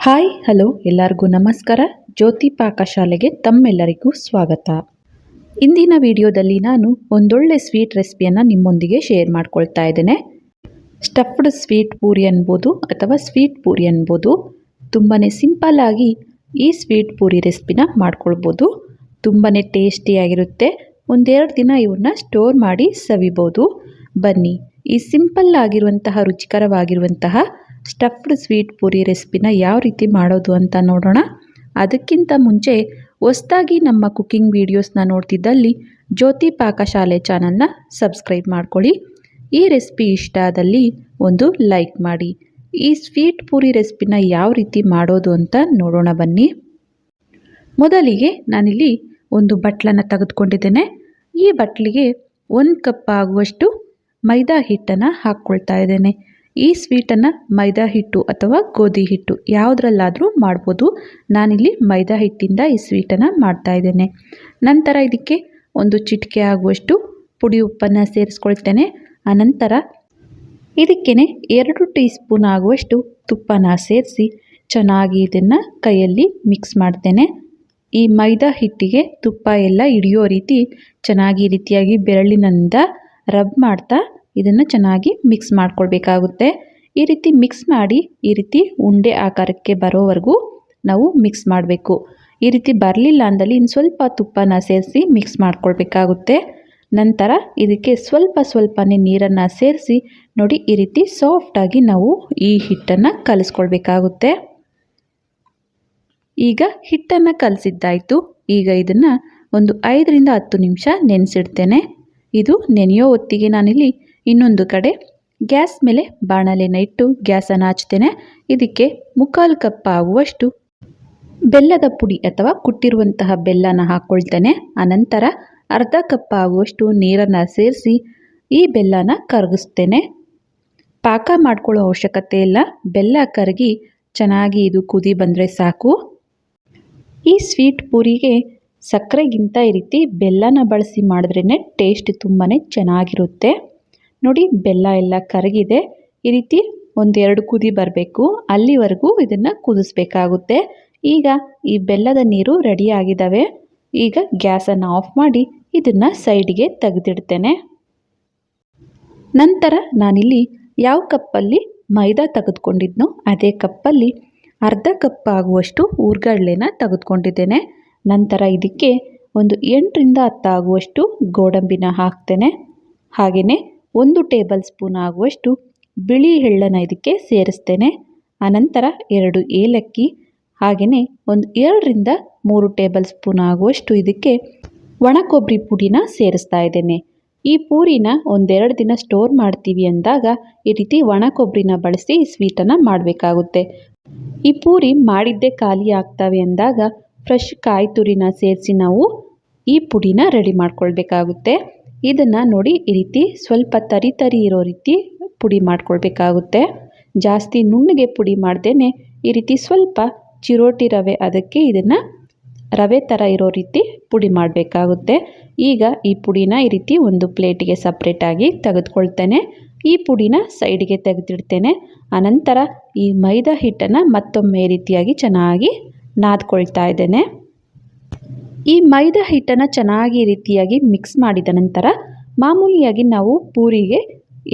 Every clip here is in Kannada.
ಹಾಯ್ ಹಲೋ ಎಲ್ಲರಿಗೂ ನಮಸ್ಕಾರ. ಜ್ಯೋತಿ ಪಾಕಶಾಲೆಗೆ ತಮ್ಮೆಲ್ಲರಿಗೂ ಸ್ವಾಗತ. ಇಂದಿನ ವಿಡಿಯೋದಲ್ಲಿ ನಾನು ಒಂದೊಳ್ಳೆ ಸ್ವೀಟ್ ರೆಸಿಪಿಯನ್ನು ನಿಮ್ಮೊಂದಿಗೆ ಶೇರ್ ಮಾಡ್ಕೊಳ್ತಾ ಇದ್ದೇನೆ. ಸ್ಟಫ್ಡ್ ಸ್ವೀಟ್ ಪೂರಿ ಅನ್ಬೋದು ಅಥವಾ ಸ್ವೀಟ್ ಪೂರಿ ಅನ್ಬೋದು. ತುಂಬಾ ಸಿಂಪಲ್ ಆಗಿ ಈ ಸ್ವೀಟ್ ಪೂರಿ ರೆಸಿಪಿನ ಮಾಡ್ಕೊಳ್ಬೋದು. ತುಂಬಾ ಟೇಸ್ಟಿಯಾಗಿರುತ್ತೆ. ಒಂದೆರಡು ದಿನ ಇವನ್ನ ಸ್ಟೋರ್ ಮಾಡಿ ಸವಿಬೋದು. ಬನ್ನಿ ಈ ಸಿಂಪಲ್ ಆಗಿರುವಂತಹ ರುಚಿಕರವಾಗಿರುವಂತಹ ಸ್ಟಫ್ಡ್ ಸ್ವೀಟ್ ಪೂರಿ ರೆಸಿಪಿನ ಯಾವ ರೀತಿ ಮಾಡೋದು ಅಂತ ನೋಡೋಣ. ಅದಕ್ಕಿಂತ ಮುಂಚೆ ಹೊಸದಾಗಿ ನಮ್ಮ ಕುಕ್ಕಿಂಗ್ ವೀಡಿಯೋಸ್ನ ನೋಡ್ತಿದ್ದಲ್ಲಿ ಜ್ಯೋತಿ ಪಾಕಶಾಲೆ ಚಾನಲ್ನ ಸಬ್ಸ್ಕ್ರೈಬ್ ಮಾಡ್ಕೊಳ್ಳಿ. ಈ ರೆಸಿಪಿ ಇಷ್ಟ ಆದಲ್ಲಿ ಒಂದು ಲೈಕ್ ಮಾಡಿ. ಈ ಸ್ವೀಟ್ ಪೂರಿ ರೆಸಿಪಿನ ಯಾವ ರೀತಿ ಮಾಡೋದು ಅಂತ ನೋಡೋಣ ಬನ್ನಿ. ಮೊದಲಿಗೆ ನಾನಿಲ್ಲಿ ಒಂದು ಬಟ್ಲನ್ನು ತೆಗೆದುಕೊಂಡಿದ್ದೇನೆ. ಈ ಬಟ್ಲಿಗೆ 1 ಕಪ್ ಆಗುವಷ್ಟು ಮೈದಾ ಹಿಟ್ಟನ್ನು ಹಾಕ್ಕೊಳ್ತಾ ಇದ್ದೇನೆ. ಈ ಸ್ವೀಟನ್ನು ಮೈದಾ ಹಿಟ್ಟು ಅಥವಾ ಗೋಧಿ ಹಿಟ್ಟು ಯಾವುದ್ರಲ್ಲಾದರೂ ಮಾಡ್ಬೋದು. ನಾನಿಲ್ಲಿ ಮೈದಾ ಹಿಟ್ಟಿಂದ ಈ ಸ್ವೀಟನ್ನು ಮಾಡ್ತಾ ಇದ್ದೇನೆ. ನಂತರ ಇದಕ್ಕೆ ಒಂದು ಚಿಟಿಕೆ ಆಗುವಷ್ಟು ಪುಡಿ ಉಪ್ಪನ್ನು ಸೇರಿಸ್ಕೊಳ್ತೇನೆ. ಅನಂತರ ಇದಕ್ಕೇ 2 ಟೀ ಸ್ಪೂನ್ ಆಗುವಷ್ಟು ತುಪ್ಪನ ಸೇರಿಸಿ ಚೆನ್ನಾಗಿ ಇದನ್ನು ಕೈಯಲ್ಲಿ ಮಿಕ್ಸ್ ಮಾಡ್ತೇನೆ. ಈ ಮೈದಾ ಹಿಟ್ಟಿಗೆ ತುಪ್ಪ ಎಲ್ಲ ಹಿಡಿಯೋ ರೀತಿ ಚೆನ್ನಾಗಿ ಈ ರೀತಿಯಾಗಿ ಬೆರಳಿನಿಂದ ರಬ್ ಮಾಡ್ತಾ ಇದನ್ನು ಚೆನ್ನಾಗಿ ಮಿಕ್ಸ್ ಮಾಡ್ಕೊಳ್ಬೇಕಾಗುತ್ತೆ. ಈ ರೀತಿ ಮಿಕ್ಸ್ ಮಾಡಿ ಈ ರೀತಿ ಉಂಡೆ ಆಕಾರಕ್ಕೆ ಬರೋವರೆಗೂ ನಾವು ಮಿಕ್ಸ್ ಮಾಡಬೇಕು. ಈ ರೀತಿ ಬರಲಿಲ್ಲ ಅಂದಲ್ಲಿ ಇನ್ನು ಸ್ವಲ್ಪ ತುಪ್ಪನ ಸೇರಿಸಿ ಮಿಕ್ಸ್ ಮಾಡ್ಕೊಳ್ಬೇಕಾಗುತ್ತೆ. ನಂತರ ಇದಕ್ಕೆ ಸ್ವಲ್ಪನೇ ನೀರನ್ನು ಸೇರಿಸಿ ನೋಡಿ ಈ ರೀತಿ ಸಾಫ್ಟಾಗಿ ನಾವು ಈ ಹಿಟ್ಟನ್ನು ಕಲಿಸ್ಕೊಳ್ಬೇಕಾಗುತ್ತೆ. ಈಗ ಹಿಟ್ಟನ್ನು ಕಲಸಿದ್ದಾಯಿತು. ಈಗ ಇದನ್ನು ಒಂದು 5ರಿಂದ 10 ನಿಮಿಷ ನೆನೆಸಿಡ್ತೇನೆ. ಇದು ನೆನೆಯೋ ಹೊತ್ತಿಗೆ ನಾನಿಲ್ಲಿ ಇನ್ನೊಂದು ಕಡೆ ಗ್ಯಾಸ್ ಮೇಲೆ ಬಾಣಲೆನ ಇಟ್ಟು ಗ್ಯಾಸನ್ನು ಹಚ್ತೇನೆ. ಇದಕ್ಕೆ 3/4 ಕಪ್ ಆಗುವಷ್ಟು ಬೆಲ್ಲದ ಪುಡಿ ಅಥವಾ ಕುಟ್ಟಿರುವಂತಹ ಬೆಲ್ಲನ ಹಾಕ್ಕೊಳ್ತೇನೆ. ಅನಂತರ 1/2 ಕಪ್ ಆಗುವಷ್ಟು ನೀರನ್ನು ಸೇರಿಸಿ ಈ ಬೆಲ್ಲನ ಕರಗಿಸ್ತೇನೆ. ಪಾಕ ಮಾಡ್ಕೊಳ್ಳೋ ಅವಶ್ಯಕತೆ ಇಲ್ಲ. ಬೆಲ್ಲ ಕರಗಿ ಚೆನ್ನಾಗಿ ಇದು ಕುದಿ ಬಂದರೆ ಸಾಕು. ಈ ಸ್ವೀಟ್ ಪೂರಿಗೆ ಸಕ್ಕರೆಗಿಂತ ಈ ರೀತಿ ಬೆಲ್ಲನ ಬಳಸಿ ಮಾಡಿದ್ರೇ ಟೇಸ್ಟ್ ತುಂಬಾ ಚೆನ್ನಾಗಿರುತ್ತೆ. ನೋಡಿ ಬೆಲ್ಲ ಎಲ್ಲ ಕರಗಿದೆ. ಈ ರೀತಿ 1-2 ಕುದಿ ಬರಬೇಕು. ಅಲ್ಲಿವರೆಗೂ ಇದನ್ನು ಕುದಿಸ್ಬೇಕಾಗುತ್ತೆ. ಈಗ ಈ ಬೆಲ್ಲದ ನೀರು ರೆಡಿ ಆಗಿದ್ದಾವೆ. ಈಗ ಗ್ಯಾಸನ್ನು ಆಫ್ ಮಾಡಿ ಇದನ್ನು ಸೈಡಿಗೆ ತೆಗೆದಿಡ್ತೇನೆ. ನಂತರ ನಾನಿಲ್ಲಿ ಯಾವ ಕಪ್ಪಲ್ಲಿ ಮೈದಾ ತೆಗೆದುಕೊಂಡಿದ್ನೋ ಅದೇ ಕಪ್ಪಲ್ಲಿ 1/2 ಕಪ್ ಆಗುವಷ್ಟು ಹುರ್ಗಡ್ಲೆನ ತೆಗೆದುಕೊಂಡಿದ್ದೇನೆ. ನಂತರ ಇದಕ್ಕೆ ಒಂದು 8ರಿಂದ 10 ಆಗುವಷ್ಟು ಗೋಡಂಬಿನ ಹಾಕ್ತೇನೆ. ಹಾಗೆಯೇ 1 ಟೇಬಲ್ ಸ್ಪೂನ್ ಆಗುವಷ್ಟು ಬಿಳಿ ಎಳ್ಳನ್ನು ಇದಕ್ಕೆ ಸೇರಿಸ್ತೇನೆ. ಅನಂತರ 2 ಏಲಕ್ಕಿ ಹಾಗೆಯೇ ಒಂದು 2ರಿಂದ 3 ಟೇಬಲ್ ಸ್ಪೂನ್ ಆಗುವಷ್ಟು ಇದಕ್ಕೆ ಒಣ ಕೊಬ್ಬರಿ ಪುಡಿನ ಸೇರಿಸ್ತಾ ಇದ್ದೇನೆ. ಈ ಪೂರಿನ 1-2 ದಿನ ಸ್ಟೋರ್ ಮಾಡ್ತೀವಿ ಅಂದಾಗ ಈ ರೀತಿ ಒಣ ಕೊಬ್ಬರಿನ ಬಳಸಿ ಈ ಸ್ವೀಟನ್ನು ಮಾಡಬೇಕಾಗುತ್ತೆ. ಈ ಪೂರಿ ಮಾಡಿದ್ದೇ ಖಾಲಿ ಆಗ್ತವೆ ಅಂದಾಗ ಫ್ರೆಶ್ ಕಾಯಿ ತುರಿನ ಸೇರಿಸಿ ನಾವು ಈ ಪುಡಿನ ರೆಡಿ ಮಾಡ್ಕೊಳ್ಬೇಕಾಗುತ್ತೆ. ಇದನ್ನು ನೋಡಿ ಈ ರೀತಿ ಸ್ವಲ್ಪ ತರಿ ಇರೋ ರೀತಿ ಪುಡಿ ಮಾಡ್ಕೊಳ್ಬೇಕಾಗುತ್ತೆ. ಜಾಸ್ತಿ ನುಣ್ಣಗೆ ಪುಡಿ ಮಾಡ್ದೇನೆ ಈ ರೀತಿ ಸ್ವಲ್ಪ ಚಿರೋಟಿ ರವೆ ಅದಕ್ಕೆ ಇದನ್ನು ರವೆ ಥರ ಇರೋ ರೀತಿ ಪುಡಿ ಮಾಡಬೇಕಾಗುತ್ತೆ. ಈಗ ಈ ಪುಡಿನ ಈ ರೀತಿ ಒಂದು ಪ್ಲೇಟಿಗೆ ಸಪ್ರೇಟಾಗಿ ತೆಗೆದುಕೊಳ್ತೇನೆ. ಈ ಪುಡಿನ ಸೈಡಿಗೆ ತೆಗೆದಿಡ್ತೇನೆ. ಅನಂತರ ಈ ಮೈದಾ ಹಿಟ್ಟನ್ನು ಮತ್ತೊಮ್ಮೆ ಈ ರೀತಿಯಾಗಿ ಚೆನ್ನಾಗಿ ನಾದ್ಕೊಳ್ತಾ ಇದ್ದೇನೆ. ಈ ಮೈದಾ ಹಿಟ್ಟನ್ನು ಚೆನ್ನಾಗಿ ಈ ರೀತಿಯಾಗಿ ಮಿಕ್ಸ್ ಮಾಡಿದ ನಂತರ ಮಾಮೂಲಿಯಾಗಿ ನಾವು ಪೂರಿಗೆ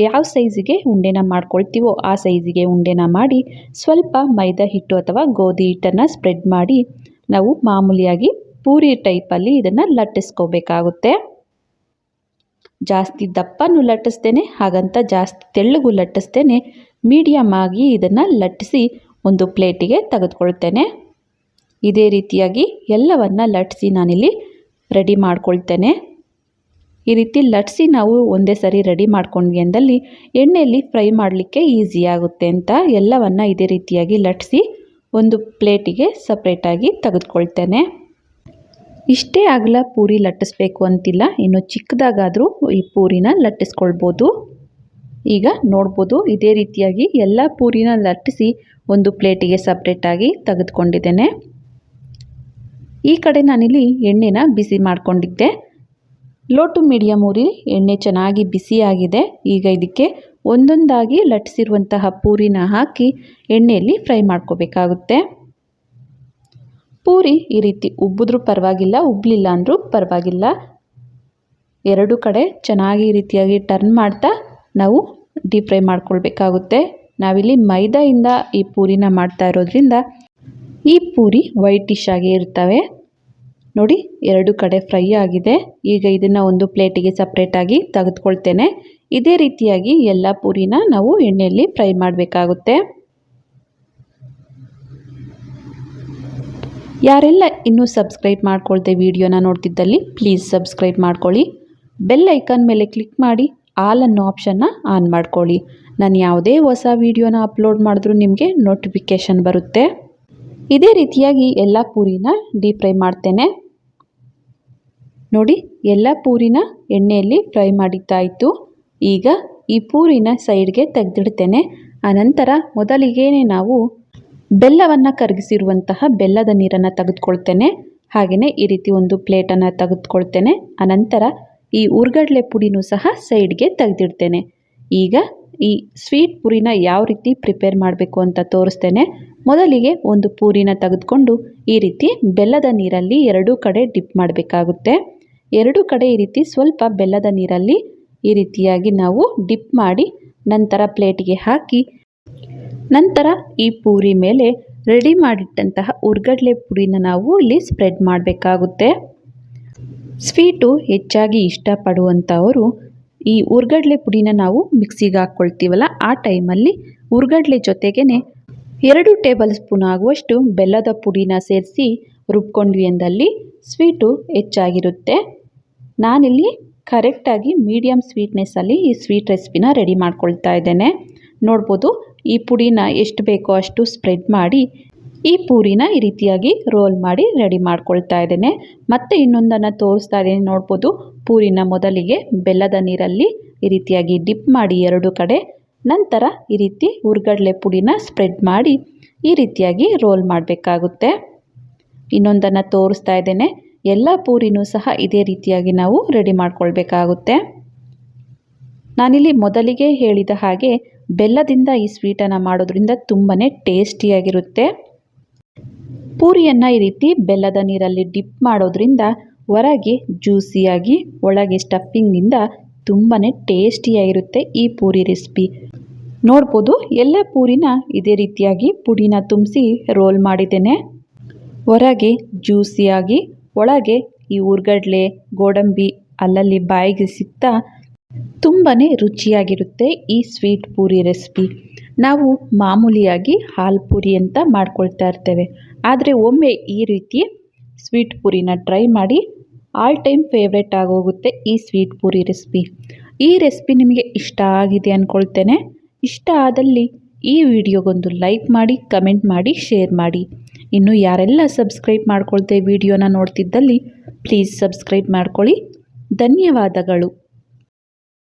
ಯಾವ ಸೈಜಿಗೆ ಉಂಡೆನ ಮಾಡ್ಕೊಳ್ತೀವೋ ಆ ಸೈಜಿಗೆ ಉಂಡೆನ ಮಾಡಿ ಸ್ವಲ್ಪ ಮೈದಾ ಹಿಟ್ಟು ಅಥವಾ ಗೋಧಿ ಹಿಟ್ಟನ್ನು ಸ್ಪ್ರೆಡ್ ಮಾಡಿ ನಾವು ಮಾಮೂಲಿಯಾಗಿ ಪೂರಿ ಟೈಪಲ್ಲಿ ಇದನ್ನು ಲಟ್ಟಿಸ್ಕೋಬೇಕಾಗುತ್ತೆ. ಜಾಸ್ತಿ ದಪ್ಪನೂ ಲಟ್ಟಿಸ್ತೇನೆ ಹಾಗಂತ ಜಾಸ್ತಿ ತೆಳ್ಳಗೂ ಲಟ್ಟಿಸ್ತೇನೆ. ಮೀಡಿಯಮ್ ಆಗಿ ಇದನ್ನು ಲಟ್ಟಿಸಿ ಒಂದು ಪ್ಲೇಟಿಗೆ ತೆಗೆದುಕೊಳ್ತೇನೆ. ಇದೇ ರೀತಿಯಾಗಿ ಎಲ್ಲವನ್ನು ಲಟ್ಟಿಸಿ ನಾನಿಲ್ಲಿ ರೆಡಿ ಮಾಡ್ಕೊಳ್ತೇನೆ. ಈ ರೀತಿ ಲಟ್ಟಿಸಿ ನಾವು ಒಂದೇ ಸರಿ ರೆಡಿ ಮಾಡ್ಕೊಂಡ್ವಿ ಅಂದಲ್ಲಿ ಎಣ್ಣೆಯಲ್ಲಿ ಫ್ರೈ ಮಾಡಲಿಕ್ಕೆ ಈಸಿ ಆಗುತ್ತೆ ಅಂತ ಎಲ್ಲವನ್ನು ಇದೇ ರೀತಿಯಾಗಿ ಲಟ್ಟಿಸಿ ಒಂದು ಪ್ಲೇಟಿಗೆ ಸಪ್ರೇಟಾಗಿ ತೆಗೆದುಕೊಳ್ತೇನೆ. ಇಷ್ಟೇ ಅಗಲ ಪೂರಿ ಲಟ್ಟಿಸ್ಬೇಕು ಅಂತಿಲ್ಲ. ಇನ್ನು ಚಿಕ್ಕದಾಗಾದರೂ ಈ ಪೂರಿನ ಲಟ್ಟಿಸ್ಕೊಳ್ಬೋದು. ಈಗ ನೋಡ್ಬೋದು ಇದೇ ರೀತಿಯಾಗಿ ಎಲ್ಲ ಪೂರಿನ ಲಟ್ಟಿಸಿ ಒಂದು ಪ್ಲೇಟಿಗೆ ಸಪ್ರೇಟಾಗಿ ತೆಗೆದುಕೊಂಡಿದ್ದೇನೆ. ಈ ಕಡೆ ನಾನಿಲ್ಲಿ ಎಣ್ಣೆನ ಬಿಸಿ ಮಾಡಿಕೊಂಡಿದ್ದೆ. ಲೋ ಟು ಮೀಡಿಯಮ್ ಊರಿ ಎಣ್ಣೆ ಚೆನ್ನಾಗಿ ಬಿಸಿಯಾಗಿದೆ. ಈಗ ಇದಕ್ಕೆ ಒಂದೊಂದಾಗಿ ಲಟ್ಟಿಸಿರುವಂತಹ ಪೂರಿನ ಹಾಕಿ ಎಣ್ಣೆಯಲ್ಲಿ ಫ್ರೈ ಮಾಡ್ಕೋಬೇಕಾಗುತ್ತೆ. ಪೂರಿ ಈ ರೀತಿ ಉಬ್ಬಿದ್ರೂ ಪರವಾಗಿಲ್ಲ, ಉಬ್ಬಲಿಲ್ಲ ಅಂದರೂ ಪರವಾಗಿಲ್ಲ. ಎರಡು ಕಡೆ ಚೆನ್ನಾಗಿ ಈ ರೀತಿಯಾಗಿ ಟರ್ನ್ ಮಾಡ್ತಾ ನಾವು ಡೀಪ್ ಫ್ರೈ ಮಾಡ್ಕೊಳ್ಬೇಕಾಗುತ್ತೆ. ನಾವಿಲ್ಲಿ ಮೈದಾಯಿಂದ ಈ ಪೂರಿನ ಮಾಡ್ತಾ ಇರೋದ್ರಿಂದ ಈ ಪೂರಿ ವೈಟಿಶ್ ಆಗಿ ಇರ್ತವೆ. ನೋಡಿ, ಎರಡು ಕಡೆ ಫ್ರೈ ಆಗಿದೆ. ಈಗ ಇದನ್ನು ಒಂದು ಪ್ಲೇಟಿಗೆ ಸಪ್ರೇಟಾಗಿ ತೆಗೆದುಕೊಳ್ತೇನೆ. ಇದೇ ರೀತಿಯಾಗಿ ಎಲ್ಲ ಪೂರಿನ ನಾವು ಎಣ್ಣೆಯಲ್ಲಿ ಫ್ರೈ ಮಾಡಬೇಕಾಗುತ್ತೆ. ಯಾರೆಲ್ಲ ಇನ್ನೂ ಸಬ್ಸ್ಕ್ರೈಬ್ ಮಾಡ್ಕೊಳ್ದೆ ವಿಡಿಯೋನ ನೋಡ್ತಿದ್ದಲ್ಲಿ ಪ್ಲೀಸ್ ಸಬ್ಸ್ಕ್ರೈಬ್ ಮಾಡ್ಕೊಳ್ಳಿ. ಬೆಲ್ ಐಕಾನ್ ಮೇಲೆ ಕ್ಲಿಕ್ ಮಾಡಿ ಆಲ್ ಅನ್ನೋ ಆಪ್ಷನ್ನ ಆನ್ ಮಾಡ್ಕೊಳ್ಳಿ. ನಾನು ಯಾವುದೇ ಹೊಸ ವಿಡಿಯೋನ ಅಪ್ಲೋಡ್ ಮಾಡಿದ್ರೂ ನಿಮಗೆ ನೋಟಿಫಿಕೇಷನ್ ಬರುತ್ತೆ. ಇದೇ ರೀತಿಯಾಗಿ ಎಲ್ಲ ಪೂರಿನ ಡೀಪ್ ಫ್ರೈ ಮಾಡ್ತೇನೆ. ನೋಡಿ, ಎಲ್ಲ ಪೂರಿನ ಎಣ್ಣೆಯಲ್ಲಿ ಫ್ರೈ ಮಾಡಿದ್ದಾಯಿತು. ಈಗ ಈ ಪೂರಿನ ಸೈಡ್ಗೆ ತೆಗೆದಿಡ್ತೇನೆ. ಆನಂತರ ಮೊದಲಿಗೇನೆ ನಾವು ಬೆಲ್ಲವನ್ನು ಕರಗಿಸಿರುವಂತಹ ಬೆಲ್ಲದ ನೀರನ್ನು ತೆಗೆದುಕೊಳ್ತೇನೆ. ಹಾಗೆಯೇ ಈ ರೀತಿ ಒಂದು ಪ್ಲೇಟನ್ನು ತೆಗೆದುಕೊಳ್ತೇನೆ. ಆನಂತರ ಈ ಹುರ್ಗಡ್ಲೆ ಪುಡಿನೂ ಸಹ ಸೈಡ್ಗೆ ತೆಗೆದಿಡ್ತೇನೆ. ಈಗ ಈ ಸ್ವೀಟ್ ಪೂರಿನ ಯಾವ ರೀತಿ ಪ್ರಿಪೇರ್ ಮಾಡಬೇಕು ಅಂತ ತೋರಿಸ್ತೇನೆ. ಮೊದಲಿಗೆ ಒಂದು ಪೂರಿನ ತೆಗೆದುಕೊಂಡು ಈ ರೀತಿ ಬೆಲ್ಲದ ನೀರಲ್ಲಿ ಎರಡೂ ಕಡೆ ಡಿಪ್ ಮಾಡಬೇಕಾಗುತ್ತೆ. ಎರಡೂ ಕಡೆ ಈ ರೀತಿ ಸ್ವಲ್ಪ ಬೆಲ್ಲದ ನೀರಲ್ಲಿ ಈ ರೀತಿಯಾಗಿ ನಾವು ಡಿಪ್ ಮಾಡಿ ನಂತರ ಪ್ಲೇಟಿಗೆ ಹಾಕಿ, ನಂತರ ಈ ಪೂರಿ ಮೇಲೆ ರೆಡಿ ಮಾಡಿಟ್ಟಂತಹ ಹುರ್ಗಡ್ಲೆ ಪುಡಿನ ನಾವು ಇಲ್ಲಿ ಸ್ಪ್ರೆಡ್ ಮಾಡಬೇಕಾಗುತ್ತೆ. ಸ್ವೀಟು ಹೆಚ್ಚಾಗಿ ಇಷ್ಟಪಡುವಂಥವರು ಈ ಹುರ್ಗಡ್ಲೆ ಪುಡಿನ ನಾವು ಮಿಕ್ಸಿಗೆ ಹಾಕ್ಕೊಳ್ತೀವಲ್ಲ, ಆ ಟೈಮಲ್ಲಿ ಹುರ್ಗಡ್ಲೆ ಜೊತೆಗೇ 2 ಟೇಬಲ್ ಸ್ಪೂನ್ ಆಗುವಷ್ಟು ಬೆಲ್ಲದ ಪುಡಿನ ಸೇರಿಸಿ ರುಬ್ಕೊಂಡ್ವಿ ಎಂದಲ್ಲಿ ಸ್ವೀಟು ಹೆಚ್ಚಾಗಿರುತ್ತೆ. ನಾನಿಲ್ಲಿ ಕರೆಕ್ಟಾಗಿ ಮೀಡಿಯಮ್ ಸ್ವೀಟ್ನೆಸ್ಸಲ್ಲಿ ಈ ಸ್ವೀಟ್ ರೆಸಿಪಿನ ರೆಡಿ ಮಾಡ್ಕೊಳ್ತಾ ಇದ್ದೇನೆ. ನೋಡ್ಬೋದು, ಈ ಪುಡಿನ ಎಷ್ಟು ಬೇಕೋ ಅಷ್ಟು ಸ್ಪ್ರೆಡ್ ಮಾಡಿ ಈ ಪೂರಿನ ಈ ರೀತಿಯಾಗಿ ರೋಲ್ ಮಾಡಿ ರೆಡಿ ಮಾಡ್ಕೊಳ್ತಾ ಇದ್ದೇನೆ. ಮತ್ತೆ ಇನ್ನೊಂದನ್ನು ತೋರಿಸ್ತಾ ಇದ್ದೇನೆ. ನೋಡ್ಬೋದು, ಪೂರಿನ ಮೊದಲಿಗೆ ಬೆಲ್ಲದ ನೀರಲ್ಲಿ ಈ ರೀತಿಯಾಗಿ ಡಿಪ್ ಮಾಡಿ ಎರಡು ಕಡೆ, ನಂತರ ಈ ರೀತಿ ಹುರ್ಗಡ್ಲೆ ಪುಡಿನ ಸ್ಪ್ರೆಡ್ ಮಾಡಿ ಈ ರೀತಿಯಾಗಿ ರೋಲ್ ಮಾಡಬೇಕಾಗುತ್ತೆ. ಇನ್ನೊಂದನ್ನು ತೋರಿಸ್ತಾ ಇದ್ದೇನೆ. ಎಲ್ಲ ಪೂರಿನೂ ಸಹ ಇದೇ ರೀತಿಯಾಗಿ ನಾವು ರೆಡಿ ಮಾಡ್ಕೊಳ್ಬೇಕಾಗುತ್ತೆ. ನಾನಿಲ್ಲಿ ಮೊದಲಿಗೆ ಹೇಳಿದ ಹಾಗೆ ಬೆಲ್ಲದಿಂದ ಈ ಸ್ವೀಟನ್ನು ಮಾಡೋದ್ರಿಂದ ತುಂಬಾ ಟೇಸ್ಟಿಯಾಗಿರುತ್ತೆ. ಪೂರಿಯನ್ನು ಈ ರೀತಿ ಬೆಲ್ಲದ ನೀರಲ್ಲಿ ಡಿಪ್ ಮಾಡೋದ್ರಿಂದ ಹೊರಗೆ ಜ್ಯೂಸಿಯಾಗಿ ಒಳಗೆ ಸ್ಟಫಿಂಗಿಂದ ತುಂಬಾ ಟೇಸ್ಟಿಯಾಗಿರುತ್ತೆ ಈ ಪೂರಿ ರೆಸಿಪಿ. ನೋಡ್ಬೋದು, ಎಲ್ಲ ಪೂರಿನ ಇದೇ ರೀತಿಯಾಗಿ ಪುಡಿನ ತುಂಬಿಸಿ ರೋಲ್ ಮಾಡಿದ್ದೇನೆ. ಹೊರಗೆ ಜ್ಯೂಸಿಯಾಗಿ, ಒಳಗೆ ಈ ಹುರ್ಗಡ್ಲೆ ಗೋಡಂಬಿ ಅಲ್ಲಲ್ಲಿ ಬಾಯಿಗೆ ಸಿಗ್ತಾ ತುಂಬಾ ರುಚಿಯಾಗಿರುತ್ತೆ ಈ ಸ್ವೀಟ್ ಪೂರಿ ರೆಸಿಪಿ. ನಾವು ಮಾಮೂಲಿಯಾಗಿ ಹಾಲು ಪೂರಿ ಅಂತ ಮಾಡ್ಕೊಳ್ತಾ ಇರ್ತೇವೆ, ಆದರೆ ಒಮ್ಮೆ ಈ ರೀತಿ ಸ್ವೀಟ್ ಪೂರಿನ ಟ್ರೈ ಮಾಡಿ. ಆಲ್ ಟೈಮ್ ಫೇವ್ರೆಟ್ ಆಗೋಗುತ್ತೆ ಈ ಸ್ವೀಟ್ ಪೂರಿ ರೆಸಿಪಿ. ಈ ರೆಸಿಪಿ ನಿಮಗೆ ಇಷ್ಟ ಆಗಿದೆ ಅಂದ್ಕೊಳ್ತೇನೆ. ಇಷ್ಟ ಆದಲ್ಲಿ ಈ ವಿಡಿಯೋಗೊಂದು ಲೈಕ್ ಮಾಡಿ, ಕಮೆಂಟ್ ಮಾಡಿ, ಶೇರ್ ಮಾಡಿ. ಇನ್ನು ಯಾರೆಲ್ಲ ಸಬ್ಸ್ಕ್ರೈಬ್ ಮಾಡ್ಕೊಳ್ತೇ ವಿಡಿಯೋನ ನೋಡ್ತಿದ್ದಲ್ಲಿ ಪ್ಲೀಸ್ ಸಬ್ಸ್ಕ್ರೈಬ್ ಮಾಡ್ಕೊಳ್ಳಿ. ಧನ್ಯವಾದಗಳು.